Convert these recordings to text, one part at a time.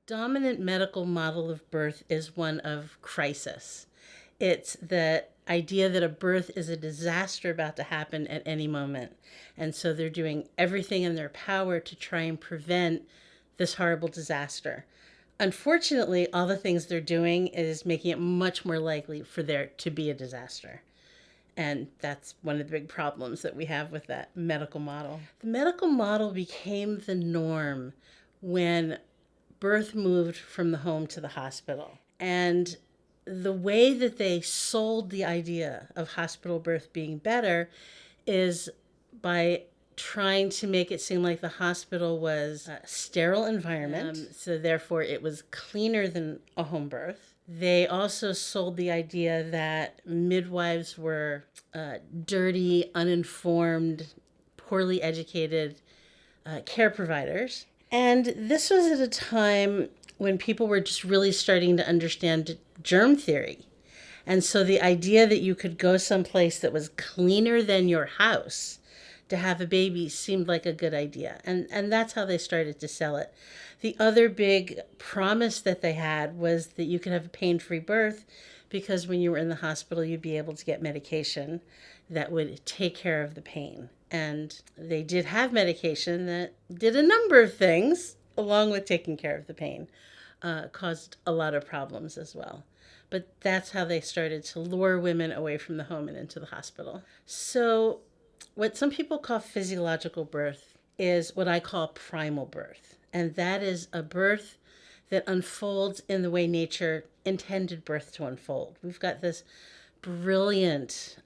dominant medical model of birth is one of crisis. It's the idea that a birth is a disaster about to happen at any moment. And so they're doing everything in their power to try and prevent this horrible disaster. Unfortunately, all the things they're doing is making it much more likely for there to be a disaster. And that's one of the big problems that we have with that medical model. The medical model became the norm when birth moved from the home to the hospital. And the way that they sold the idea of hospital birth being better is by trying to make it seem like the hospital was a sterile environment, so therefore it was cleaner than a home birth. They also sold the idea that midwives were dirty, uninformed, poorly educated care providers. And this was at a time when people were just really starting to understand germ theory. And so the idea that you could go someplace that was cleaner than your house to have a baby seemed like a good idea. And that's how they started to sell it. The other big promise that they had was that you could have a pain-free birth because when you were in the hospital, you'd be able to get medication that would take care of the pain. And they did have medication that did a number of things along with taking care of the pain. Caused a lot of problems as well. But that's how they started to lure women away from the home and into the hospital. So what some people call physiological birth is what I call primal birth. And that is a birth that unfolds in the way nature intended birth to unfold. We've got this brilliant,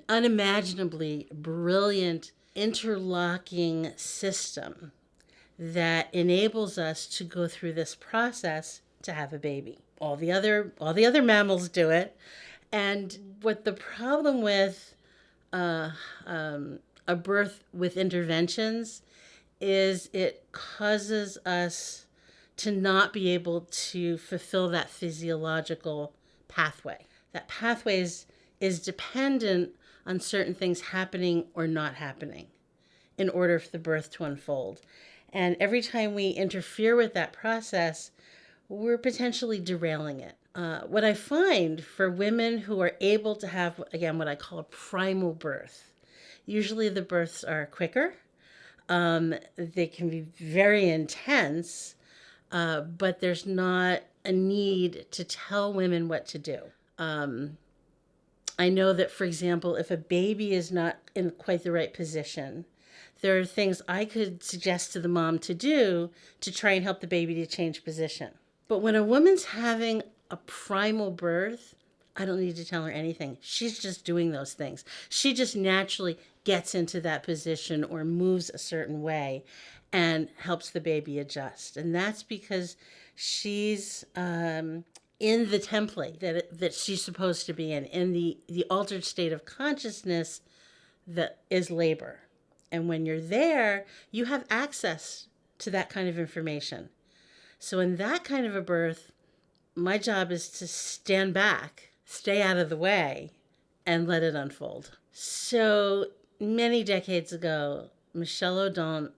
unimaginably brilliant interlocking system that enables us to go through this process to have a baby. All the other mammals do it. And what the problem with a birth with interventions is it causes us to not be able to fulfill that physiological pathway. That pathway is dependent on certain things happening or not happening in order for the birth to unfold. And every time we interfere with that process, we're potentially derailing it. What I find for women who are able to have, again, what I call a primal birth, usually the births are quicker. They can be very intense, but there's not a need to tell women what to do. I know that, for example, if a baby is not in quite the right position, there are things I could suggest to the mom to do to try and help the baby to change position. But when a woman's having a primal birth, I don't need to tell her anything. She's just doing those things. She just naturally gets into that position or moves a certain way and helps the baby adjust. And that's because she's in the template that she's supposed to be in the altered state of consciousness that is labor. And when you're there, you have access to that kind of information. So in that kind of a birth, my job is to stand back, stay out of the way, and let it unfold. So many decades ago, Michel Odent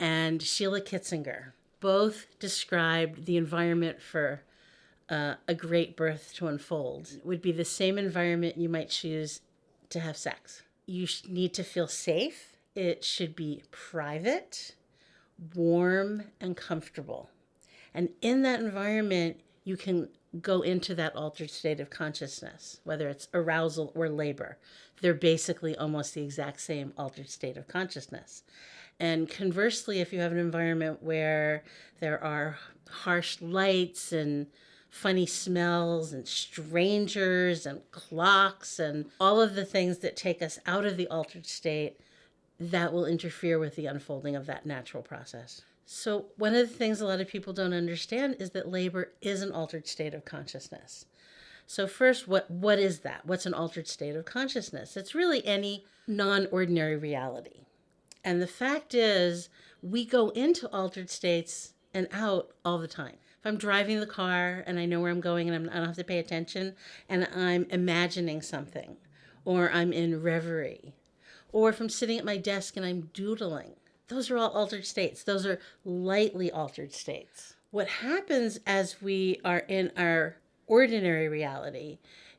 and Sheila Kitzinger both described the environment for a great birth to unfold. It would be the same environment you might choose to have sex. You need to feel safe. It should be private, warm, and comfortable. And in that environment, you can go into that altered state of consciousness, whether it's arousal or labor. They're basically almost the exact same altered state of consciousness. And conversely, if you have an environment where there are harsh lights and funny smells and strangers and clocks and all of the things that take us out of the altered state, that will interfere with the unfolding of that natural process. So one of the things a lot of people don't understand is that labor is an altered state of consciousness. So first, what is that? What's an altered state of consciousness? It's really any non-ordinary reality. And the fact is, we go into altered states and out all the time. If I'm driving the car and I know where I'm going and I don't have to pay attention and I'm imagining something, or I'm in reverie, or if I'm sitting at my desk and I'm doodling, those are all altered states. Those are lightly altered states. What happens as we are in our ordinary reality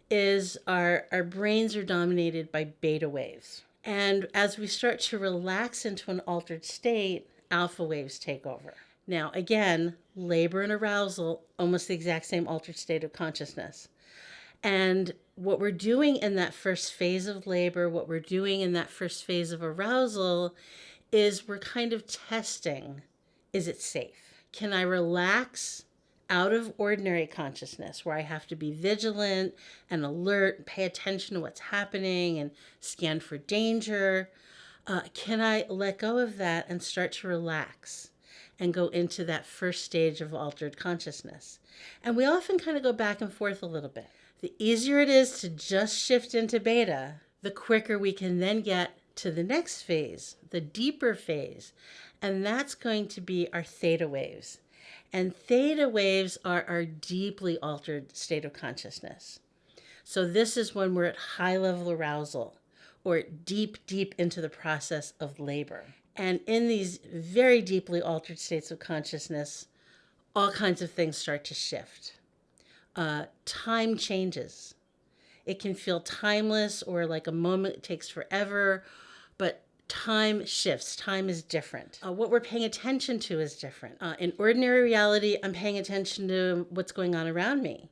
is our brains are dominated by beta waves. And as we start to relax into an altered state, alpha waves take over. Now, again, labor and arousal, almost the exact same altered state of consciousness. And what we're doing in that first phase of labor, what we're doing in that first phase of arousal, is we're kind of testing, is it safe? Can I relax out of ordinary consciousness where I have to be vigilant and alert, pay attention to what's happening and scan for danger? Can I let go of that and start to relax and go into that first stage of altered consciousness? And we often kind of go back and forth a little bit. The easier it is to just shift into beta, the quicker we can then get to the next phase, the deeper phase. And that's going to be our theta waves. And theta waves are our deeply altered state of consciousness. So this is when we're at high level arousal or deep into the process of labor. And in these very deeply altered states of consciousness, all kinds of things start to shift. Time changes. It can feel timeless or like a moment takes forever, but time shifts. Time is different. What we're paying attention to is different. In ordinary reality, I'm paying attention to what's going on around me.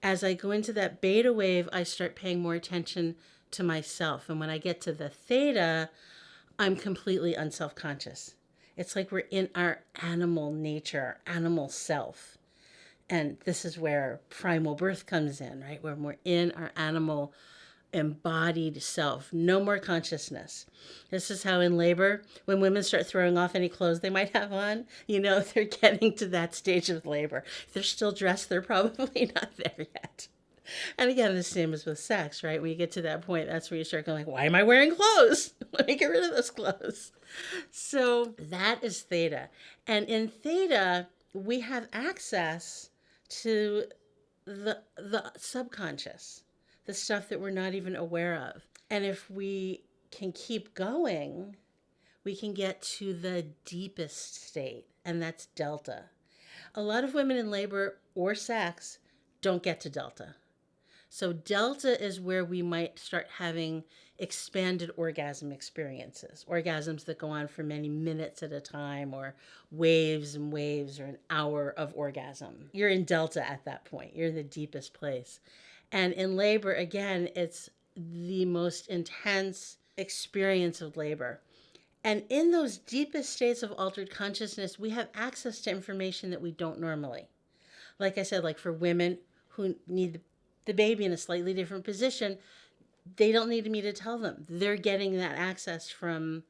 As I go into that beta wave, I start paying more attention to myself. And when I get to the theta, I'm completely unself-conscious. It's like we're in our animal nature, our animal self. And this is where primal birth comes in, right? When we're in our animal embodied self, no more consciousness. This is how in labor, when women start throwing off any clothes they might have on, they're getting to that stage of labor. If they're still dressed, they're probably not there yet. And again, the same as with sex, right? When you get to that point, that's where you start going like, why am I wearing clothes? Let me get rid of those clothes. So that is theta. And in theta, we have access to the subconscious, the stuff that we're not even aware of. And if we can keep going, we can get to the deepest state, and that's delta. A lot of women in labor or sex don't get to delta. So delta is where we might start having expanded orgasm experiences, orgasms that go on for many minutes at a time, or waves and waves, or an hour of orgasm. You're in delta at that point. You're in the deepest place. And in labor, again, it's the most intense experience of labor. And in those deepest states of altered consciousness, we have access to information that we don't normally. Like I said, like for women who need the baby in a slightly different position, they don't need me to tell them. They're getting that access from,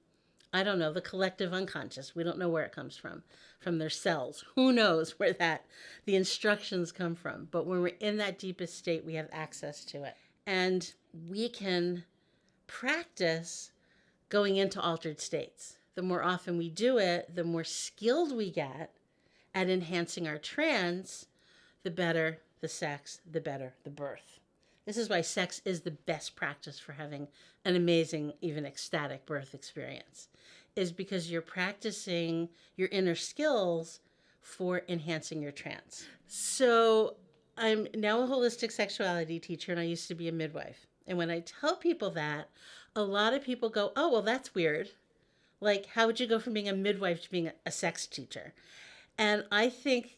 I don't know, the collective unconscious. We don't know where it comes from their cells. Who knows where the instructions come from. But when we're in that deepest state, we have access to it. And we can practice going into altered states. The more often we do it, the more skilled we get at enhancing our trance, the better the sex, the better the birth. This is why sex is the best practice for having an amazing, even ecstatic birth experience, is because you're practicing your inner skills for enhancing your trance. So I'm now a holistic sexuality teacher, and I used to be a midwife. And when I tell people that, a lot of people go, oh, well, that's weird. Like, how would you go from being a midwife to being a sex teacher? And I think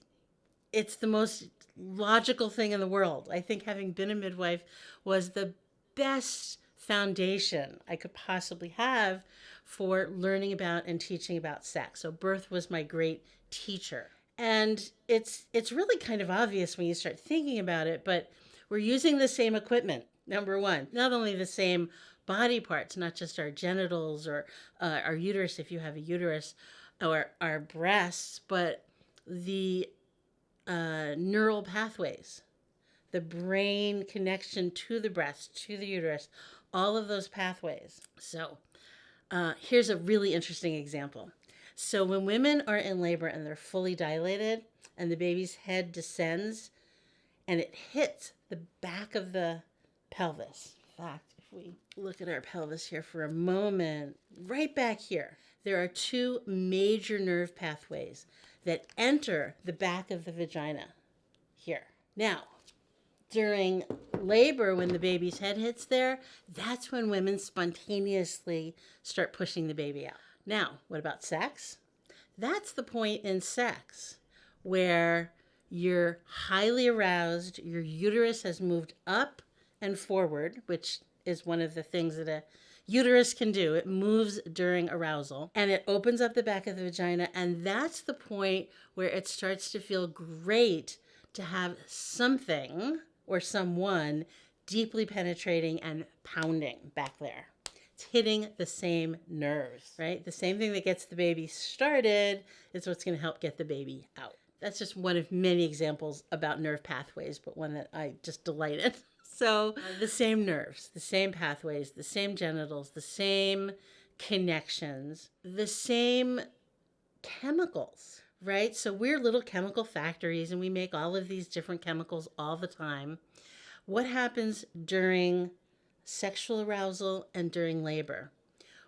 it's the most logical thing in the world. I think having been a midwife was the best foundation I could possibly have for learning about and teaching about sex. So birth was my great teacher. And it's really kind of obvious when you start thinking about it, but we're using the same equipment, number one. Not only the same body parts, not just our genitals or our uterus if you have a uterus, or our breasts, but the neural pathways, the brain connection to the breast, to the uterus, all of those pathways. So here's a really interesting example. So when women are in labor and they're fully dilated and the baby's head descends and it hits the back of the pelvis. In fact, if we look at our pelvis here for a moment, right back here, there are two major nerve pathways that enter the back of the vagina here. Now, during labor, when the baby's head hits there, that's when women spontaneously start pushing the baby out. Now, what about sex? That's the point in sex where you're highly aroused, your uterus has moved up and forward, which is one of the things that a uterus can do. It moves during arousal and it opens up the back of the vagina. And that's the point where it starts to feel great to have something or someone deeply penetrating and pounding back there. It's hitting the same nerves, right? The same thing that gets the baby started is what's going to help get the baby out. That's just one of many examples about nerve pathways, but one that I just delight in. So the same nerves, the same pathways, the same genitals, the same connections, the same chemicals, right? So we're little chemical factories and we make all of these different chemicals all the time. What happens during sexual arousal and during labor?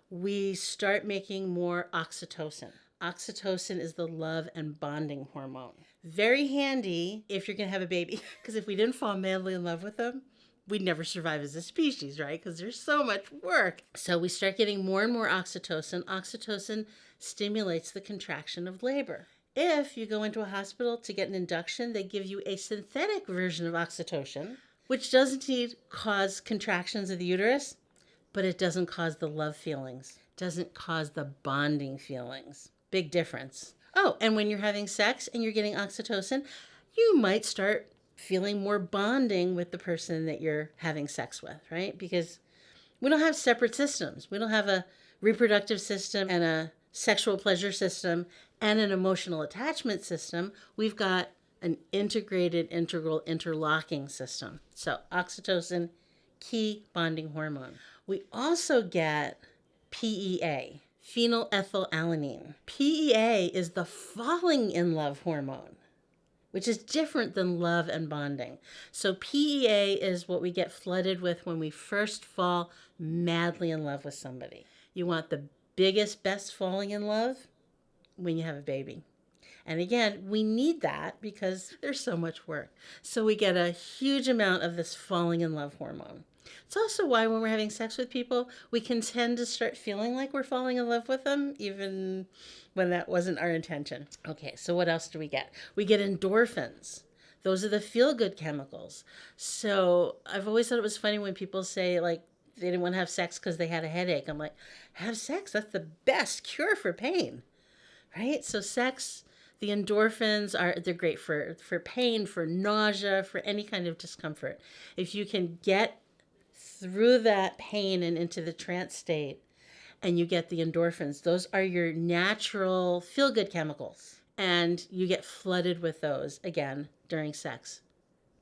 We start making more oxytocin. Oxytocin is the love and bonding hormone. Very handy if you're going to have a baby, because if we didn't fall madly in love with them, we'd never survive as a species, right? Because there's so much work. So we start getting more and more oxytocin. Oxytocin stimulates the contraction of labor. If you go into a hospital to get an induction, they give you a synthetic version of oxytocin, which doesn't cause contractions of the uterus, but it doesn't cause the love feelings, doesn't cause the bonding feelings. Big difference. Oh, and when you're having sex and you're getting oxytocin, you might start feeling more bonding with the person that you're having sex with, right? Because we don't have separate systems. We don't have a reproductive system and a sexual pleasure system and an emotional attachment system. We've got an integrated, integral, interlocking system. So oxytocin, key bonding hormone. We also get PEA, phenylethylalanine. PEA is the falling in love hormone, which is different than love and bonding. So PEA is what we get flooded with when we first fall madly in love with somebody. You want the biggest, best falling in love when you have a baby. And again, we need that because there's so much work. So we get a huge amount of this falling in love hormone. It's also why when we're having sex with people, we can tend to start feeling like we're falling in love with them, even when that wasn't our intention. Okay, so what else do we get? We get endorphins. Those are the feel-good chemicals. So I've always thought it was funny when people say, like, they didn't want to have sex because they had a headache. I'm like, have sex. That's the best cure for pain, right? So sex, the endorphins they're great for pain, for nausea, for any kind of discomfort. If you can get through that pain and into the trance state and you get the endorphins, those are your natural feel-good chemicals. And you get flooded with those, again, during sex,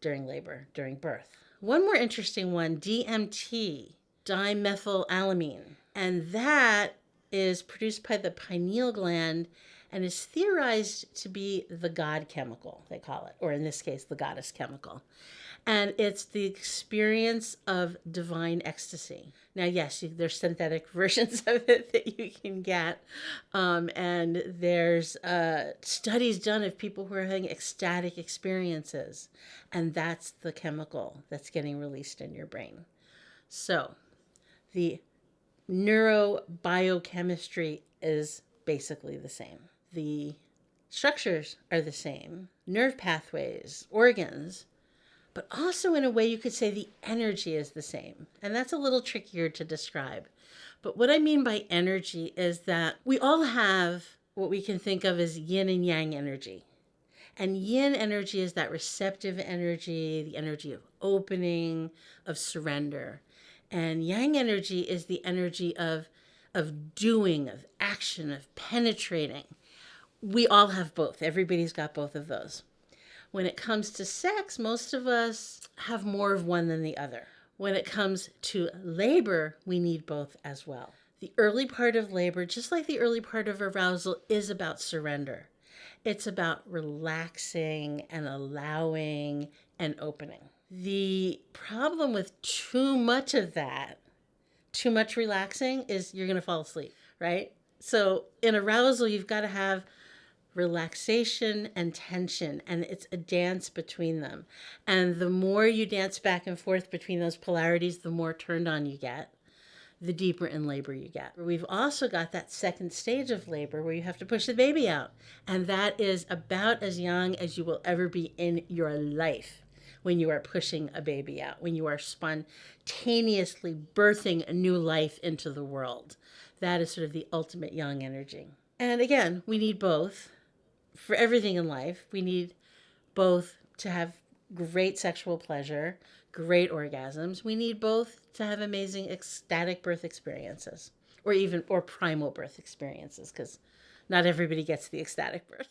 during labor, during birth. One more interesting one, DMT, dimethylalamine. And that is produced by the pineal gland and is theorized to be the God chemical, they call it, or in this case, the goddess chemical. And it's the experience of divine ecstasy. Now, yes, there's synthetic versions of it that you can get. And there's studies done of people who are having ecstatic experiences. And that's the chemical that's getting released in your brain. So the neurobiochemistry is basically the same. The structures are the same. Nerve pathways, organs, but also in a way you could say the energy is the same. And that's a little trickier to describe. But what I mean by energy is that we all have what we can think of as yin and yang energy. And yin energy is that receptive energy, the energy of opening, of surrender. And yang energy is the energy of doing, of action, of penetrating. We all have both. Everybody's got both of those. When it comes to sex, most of us have more of one than the other. When it comes to labor, we need both as well. The early part of labor, just like the early part of arousal, is about surrender. It's about relaxing and allowing and opening. The problem with too much of that, too much relaxing, is you're going to fall asleep, right? So in arousal, you've got to have relaxation and tension, and it's a dance between them. And the more you dance back and forth between those polarities, the more turned on you get, the deeper in labor you get. We've also got that second stage of labor where you have to push the baby out, and that is about as young as you will ever be in your life. When you are pushing a baby out, when you are spontaneously birthing a new life into the world, that is sort of the ultimate young energy. And again, we need both. For everything in life, we need both to have great sexual pleasure, great orgasms. We need both to have amazing ecstatic birth experiences, or primal birth experiences, because not everybody gets the ecstatic birth.